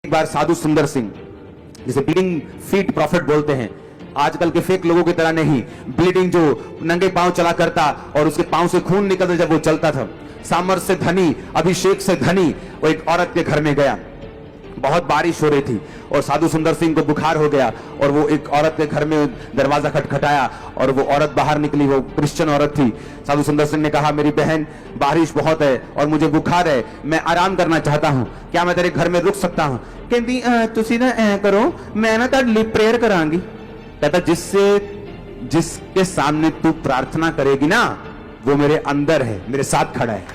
एक बार साधु सुंदर सिंह, जिसे ब्लीडिंग फीट प्रॉफिट बोलते हैं, आजकल के फेक लोगों की तरह नहीं, ब्लीडिंग जो नंगे पांव चला करता और उसके पांव से खून निकलता जब वो चलता था, सामर्थ से धनी, अभिषेक से धनी, वो एक औरत के घर में गया। बहुत बारिश हो रही थी और साधु सुंदर सिंह को बुखार हो गया और वो एक औरत के घर में दरवाजा खटखटाया और वो औरत बाहर निकली। वो क्रिश्चियन औरत थी। साधु सुंदर सिंह ने कहा, मेरी बहन, बारिश बहुत है और मुझे बुखार है, मैं आराम करना चाहता हूं, क्या मैं तेरे घर में रुक सकता हूं? कहती तुसी ना ऐ करो, मैं ना तुहाडे लिए प्रेयर करांगी। कहता, जिसके सामने तू प्रार्थना करेगी ना, वो मेरे अंदर है, मेरे साथ खड़ा है।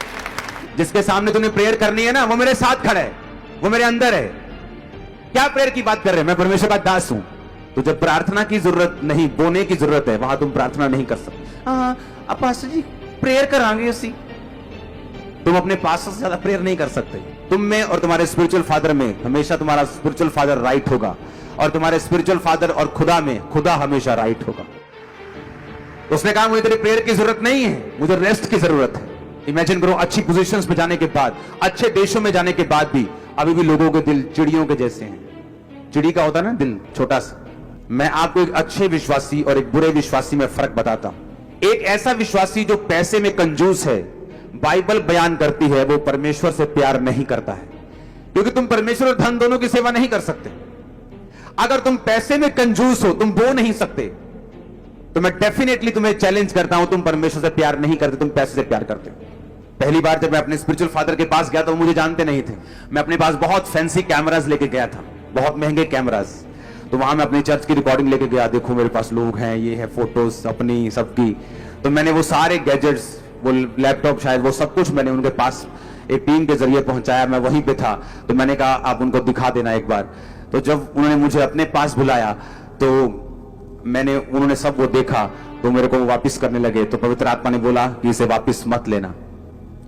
जिसके सामने तूने प्रेयर करनी है ना, वो मेरे साथ खड़ा है, वो मेरे अंदर है। क्या प्रेयर की बात कर रहे हैं? मैं परमेश्वर का दास हूं। तो जब प्रार्थना की जरूरत नहीं, बोने की जरूरत है, वहां तुम प्रार्थना नहीं कर सकते। अब पास्टर जी प्रेयर करांगे उसी। तुम अपने पास्टर से ज्यादा प्रेयर नहीं कर सकते। तुम में और तुम्हारे स्पिरिचुअल फादर में हमेशा तुम्हारा स्पिरिचुअल फादर राइट होगा, और तुम्हारे स्पिरिचुअल फादर और खुदा में खुदा हमेशा राइट होगा। उसने कहा, मुझे तेरी प्रेयर की जरूरत नहीं है, मुझे रेस्ट की जरूरत है। इमेजिन करो, अच्छी पोजीशंस पे जाने के बाद, अच्छे देशों में जाने के बाद भी अभी भी लोगों के दिल चिड़ियों के जैसे हैं। चिड़ी का होता है ना दिल, छोटा सा। मैं आपको एक अच्छे विश्वासी और एक बुरे विश्वासी में फर्क बताता हूं। एक ऐसा विश्वासी जो पैसे में कंजूस है, बाइबल बयान करती है, वो परमेश्वर से प्यार नहीं करता है, क्योंकि तुम परमेश्वर और धन दोनों की सेवा नहीं कर सकते। अगर तुम पैसे में कंजूस हो, तुम बो नहीं सकते, तो मैं डेफिनेटली तुम्हें चैलेंज करता हूं, तुम परमेश्वर से प्यार नहीं करते, तुम पैसे से प्यार करते हो। पहली बार जब मैं अपने स्पिरिचुअल फादर के पास गया तो वो मुझे जानते नहीं थे। मैं अपने पास बहुत फैंसी कैमरास लेके गया था, बहुत महंगे कैमरास। तो वहां मैं अपनी चर्च की रिकॉर्डिंग लेके गया, देखो मेरे पास लोग हैं, ये है फोटोज अपनी सबकी। तो मैंने वो सारे गैजेट्स, वो लैपटॉप शायद, वो सब कुछ मैंने उनके पास एक टीम के जरिए पहुंचाया। मैं वहीं पे था, तो मैंने कहा आप उनको दिखा देना एक बार। तो जब उन्होंने मुझे अपने पास बुलाया तो उन्होंने सब वो देखा, तो मेरे को वापिस करने लगे। तो पवित्र आत्मा ने बोला कि इसे वापिस मत लेना,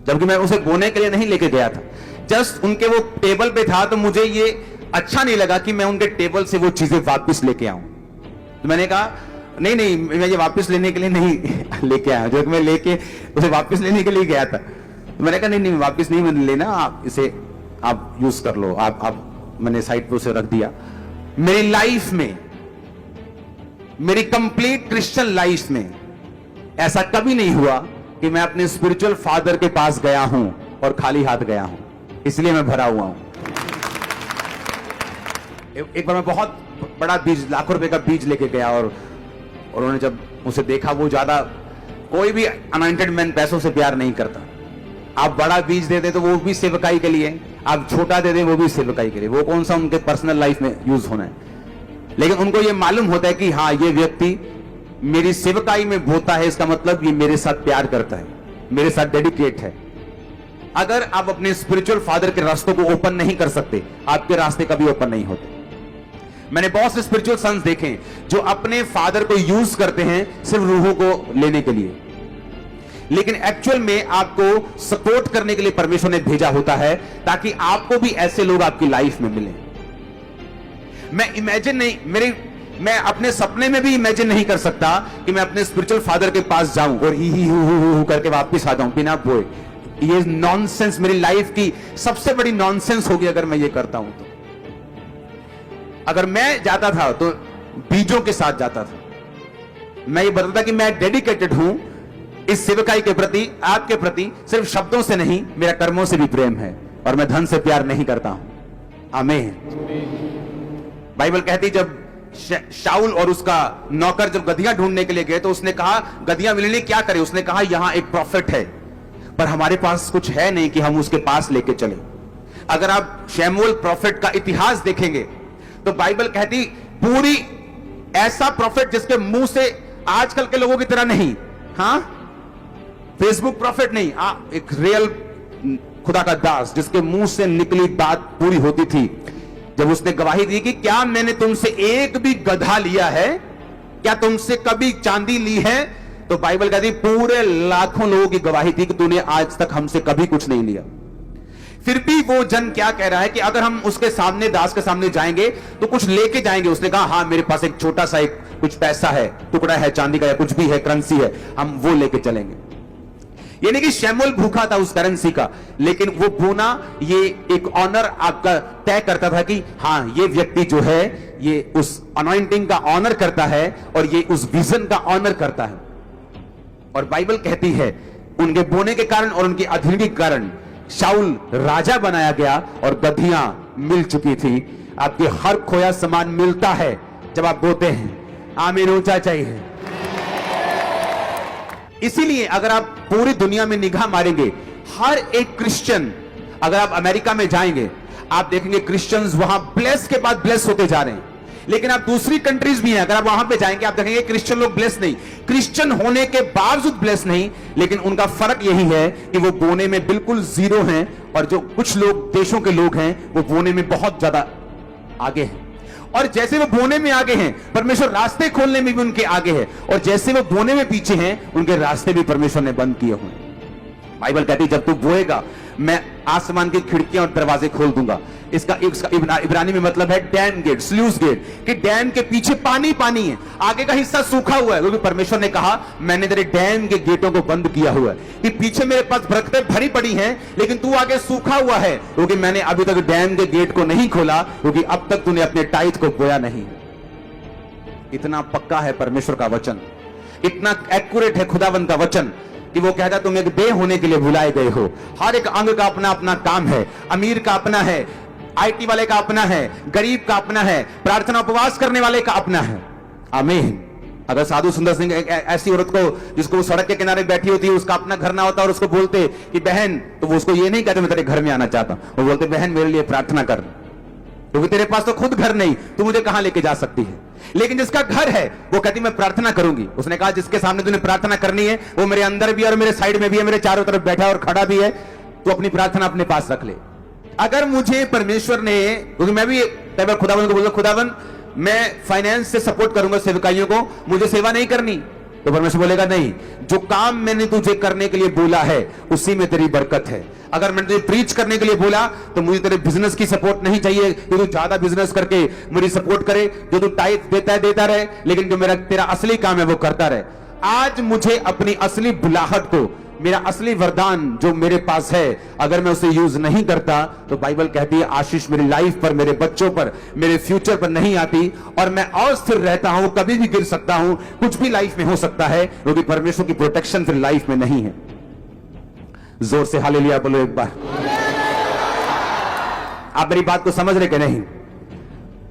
जबकि मैं उसे बोने के लिए नहीं लेके गया था। जस्ट उनके वो टेबल पे था, तो मुझे ये अच्छा नहीं लगा कि मैं उनके टेबल से वो चीजें वापस लेके आऊं। तो मैंने कहा नहीं, मैं ये वापस लेने के लिए नहीं लेके आया, जो मैं लेके उसे वापस लेने के लिए गया था। तो मैंने कहा नहीं, वापस नहीं लेना, आप इसे आप यूज कर लो। आप मैंने साइड पे उसे रख दिया। मेरी लाइफ में, मेरी कंप्लीट क्रिश्चियन लाइफ में ऐसा कभी नहीं हुआ कि मैं अपने स्पिरिचुअल फादर के पास गया हूं और खाली हाथ गया हूं, इसलिए मैं भरा हुआ हूं। एक बार मैं बहुत बड़ा बीज, लाखों रुपए का बीज लेके गया, और उन्होंने जब उसे देखा, वो ज्यादा, कोई भी अनॉइंटेड मैन पैसों से प्यार नहीं करता। आप बड़ा बीज दे दे तो वो भी सेवकाई के लिए, आप छोटा दे दे वो भी सेवकाई के लिए, वो कौन सा उनके पर्सनल लाइफ में यूज होना है। लेकिन उनको ये मालूम होता है कि हाँ, ये व्यक्ति मेरी सेवकाई में बोता है, इसका मतलब ये मेरे साथ प्यार करता है, मेरे साथ डेडिकेट है। अगर आप अपने स्पिरिचुअल फादर के रास्तों को ओपन नहीं कर सकते, आपके रास्ते कभी ओपन नहीं होते। मैंने बहुत से स्पिरिचुअल सन्स देखे जो अपने फादर को यूज करते हैं सिर्फ रूहों को लेने के लिए, लेकिन एक्चुअल में आपको सपोर्ट करने के लिए परमेश्वर ने भेजा होता है, ताकि आपको भी ऐसे लोग आपकी लाइफ में मिले। मैं अपने सपने में भी इमेजिन नहीं कर सकता कि मैं अपने स्पिरिचुअल फादर के पास जाऊं और ही हु करके वापस आ जाऊं बिना बोए। ये नॉनसेंस, मेरी लाइफ की सबसे बड़ी नॉनसेंस होगी अगर मैं ये करता हूं। तो अगर मैं जाता था तो बीजों के साथ जाता था। मैं ये बताता कि मैं डेडिकेटेड हूं इस सेवकाई के प्रति, आपके प्रति, सिर्फ शब्दों से नहीं, मेरा कर्मों से भी प्रेम है, और मैं धन से प्यार नहीं करता हूं। आमीन। बाइबल कहती, जब शाऊल और उसका नौकर जब गधियां ढूंढने के लिए गए, तो उसने कहा गधियां मिलने क्या करे? उसने कहा यहां एक प्रॉफिट है, पर हमारे पास कुछ है नहीं कि हम उसके पास लेके चले। अगर आप शमूएल प्रॉफिट का इतिहास देखेंगे तो बाइबल कहती पूरी ऐसा प्रॉफिट जिसके मुंह से, आजकल के लोगों की तरह नहीं, हाँ, फेसबुक प्रॉफिट नहीं, एक रियल खुदा का दास जिसके मुंह से निकली बात पूरी होती थी। जब उसने गवाही दी कि क्या मैंने तुमसे एक भी गधा लिया है, क्या तुमसे कभी चांदी ली है, तो बाइबल कहती पूरे लाखों लोगों की गवाही थी कि तूने आज तक हमसे कभी कुछ नहीं लिया। फिर भी वो जन क्या कह रहा है कि अगर हम उसके सामने, दास के सामने जाएंगे तो कुछ लेके जाएंगे। उसने कहा हाँ, मेरे पास एक छोटा सा एक कुछ पैसा है, टुकड़ा है चांदी का या कुछ भी है, करेंसी है, हम वो लेके चलेंगे। यानी कि शैमुएल भूखा था उस करेंसी का, लेकिन वो बोना ये एक ऑनर आपका तय करता था कि हाँ, ये व्यक्ति जो है ये उस अनॉइंटिंग का ऑनर करता है और ये उस विजन का ऑनर करता है। और बाइबल कहती है उनके बोने के कारण और उनकी अधीनता के कारण शाऊल राजा बनाया गया और गद्दियां मिल चुकी थी। आपके हर खोया सामान मिलता है जब आप बोते हैं। आमीन ऊंचा चाहिए। इसीलिए अगर आप पूरी दुनिया में निगाह मारेंगे, हर एक क्रिश्चियन, अगर आप अमेरिका में जाएंगे आप देखेंगे क्रिश्चियंस वहां ब्लेस के बाद ब्लेस होते जा रहे हैं। लेकिन आप दूसरी कंट्रीज भी हैं, अगर आप वहां पे जाएंगे आप देखेंगे क्रिश्चियन लोग ब्लेस नहीं, क्रिश्चियन होने के बावजूद ब्लेस नहीं। लेकिन उनका फर्क यही है कि वो बोने में बिल्कुल जीरो हैं और जो कुछ लोग देशों के लोग हैं वो बोने में बहुत ज्यादा आगे हैं। और जैसे वो बोने में आगे हैं, परमेश्वर रास्ते खोलने में भी उनके आगे है, और जैसे वो बोने में पीछे हैं, उनके रास्ते भी परमेश्वर ने बंद किए हुए हैं। बाइबल कहती है जब तू बोएगा मैं आसमान की खिड़कियां और दरवाजे खोल दूंगा। इसका इब्रानी में मतलब है डैम गेट, स्लूस गेट, कि डैम के पीछे पानी पानी है, आगे का हिस्सा सूखा हुआ है, क्योंकि परमेश्वर ने कहा मैंने तेरे डैम के गेटों को बंद किया हुआ है कि पीछे मेरे पास बरकतें भरी पड़ी हैं, लेकिन तू आगे सूखा हुआ है क्योंकि मैंने अभी तक डैम के गेट को नहीं खोला, क्योंकि अब तक तूने अपने टाइट को बोया नहीं। इतना पक्का है परमेश्वर का वचन, इतना एक्यूरेट है खुदावन का वचन कि वो कहता तुम एक देह होने के लिए बुलाए गए हो। हर एक अंग का अपना अपना काम है, अमीर का अपना है, आईटी वाले का अपना है, गरीब का अपना है, प्रार्थना उपवास करने वाले का अपना है। आमीन। अगर साधु सुंदर सिंह ऐसी औरत को जिसको वो सड़क के किनारे बैठी होती है उसका अपना घर ना होता और उसको बोलते कि बहन, तो वो उसको ये नहीं कहते मैं तेरे घर में आना चाहता, वो बोलते बहन मेरे लिए प्रार्थना कर, क्योंकि तेरे पास तो खुद घर नहीं, तू मुझे कहां लेके जा सकती है। लेकिन जिसका घर है वो कहती मैं प्रार्थना करूंगी। उसने कहा जिसके सामने तूने प्रार्थना करनी है वो मेरे अंदर भी और मेरे साइड में भी है, मेरे चारों तरफ बैठा और खड़ा भी है, तो अपनी प्रार्थना अपने पास रख ले। अगर मुझे परमेश्वर ने, क्योंकि मैं भी कई बार खुदावन को बोलता खुदावन मैं फाइनेंस से सपोर्ट करूंगा सेवकाइयों को, मुझे सेवा नहीं करनी, तो परमेश्वर बोलेगा नहीं, जो काम मैंने तुझे करने के लिए बोला है उसी में तेरी बरकत है। अगर मैंने तुझे प्रीच करने के लिए बोला तो मुझे तेरे बिजनेस की सपोर्ट नहीं चाहिए कि तू ज्यादा बिजनेस करके मुझे सपोर्ट करे, जो तू टाइट देता है देता रहे, लेकिन जो मेरा तेरा असली काम है वो करता रहे। आज मुझे अपनी असली बुलाहट को, मेरा असली वरदान जो मेरे पास है, अगर मैं उसे यूज नहीं करता तो बाइबल कहती है आशीष मेरी लाइफ पर, मेरे बच्चों पर, मेरे फ्यूचर पर नहीं आती और मैं अस्थिर रहता हूं, कभी भी गिर सकता हूं, कुछ भी लाइफ में हो सकता है, क्योंकि परमेश्वर की प्रोटेक्शन फिर लाइफ में नहीं है। जोर से हालेलुया बोलो एक बार। आप मेरी बात को समझ रहे कि नहीं?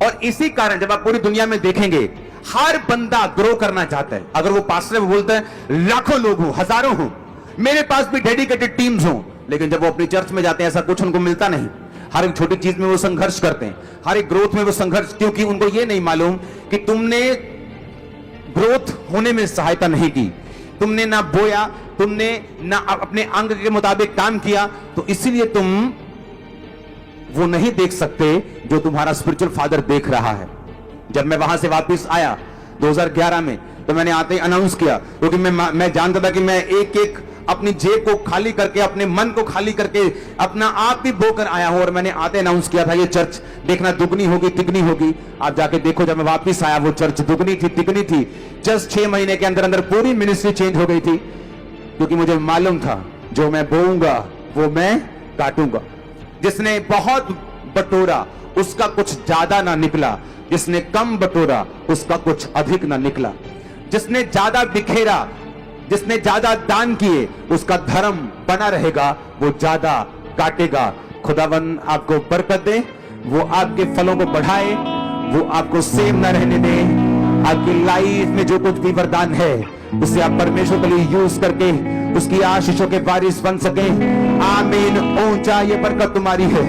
और इसी कारण जब आप पूरी दुनिया में देखेंगे हर बंदा ग्रो करना चाहता है। अगर वो पास्टर वो बोलते हैं लाखों लोग हो, हजारों हो, मेरे पास भी डेडिकेटेड टीम्स हो, लेकिन जब वो अपनी चर्च में जाते हैं ऐसा कुछ उनको मिलता नहीं। हर एक छोटी चीज में वो संघर्ष करते हैं, हर एक ग्रोथ में वो संघर्ष, क्योंकि उनको ये नहीं मालूम कि तुमने ग्रोथ होने में सहायता नहीं की, तुमने ना बोया, तुमने ना अपने अंग के मुताबिक काम किया, तो इसीलिए तुम वो नहीं देख सकते जो तुम्हारा स्पिरिचुअल फादर देख रहा है। जब मैं वहां से वापस आया 2011 में, तो मैंने आते ही अनाउंस किया, क्योंकि मैं जानता था कि मैं एक एक अपनी जेब को खाली करके, अपने मन को खाली करके अपना आप भी बोकर आया हूं, और मैंने आते अनाउंस किया था ये चर्च देखना दुगनी होगी तिगनी होगी। आप जाके देखो, जब मैं वापस आया वो चर्च दुगनी थी तिगनी थी। जस्ट 6 महीने के अंदर अंदर पूरी मिनिस्ट्री चेंज हो गई थी, क्योंकि मुझे मालूम था जो मैं बोऊंगा वो मैं काटूंगा। जिसने बहुत बटोरा उसका कुछ ज्यादा ना निकला, जिसने कम बटोरा उसका कुछ अधिक ना निकला। जिसने ज्यादा बिखेरा, जिसने ज्यादा दान किए, उसका धर्म बना रहेगा, वो ज्यादा काटेगा। खुदावन आपको बरकत दे, वो आपके फलों को बढ़ाए, वो आपको सेम ना रहने दे। आपकी लाइफ में जो कुछ भी वरदान है उसे आप परमेश्वर के लिए यूज करके उसकी आशीषों के वारिस बन सके। आमीन। ऊंचा ये बरकत तुम्हारी है।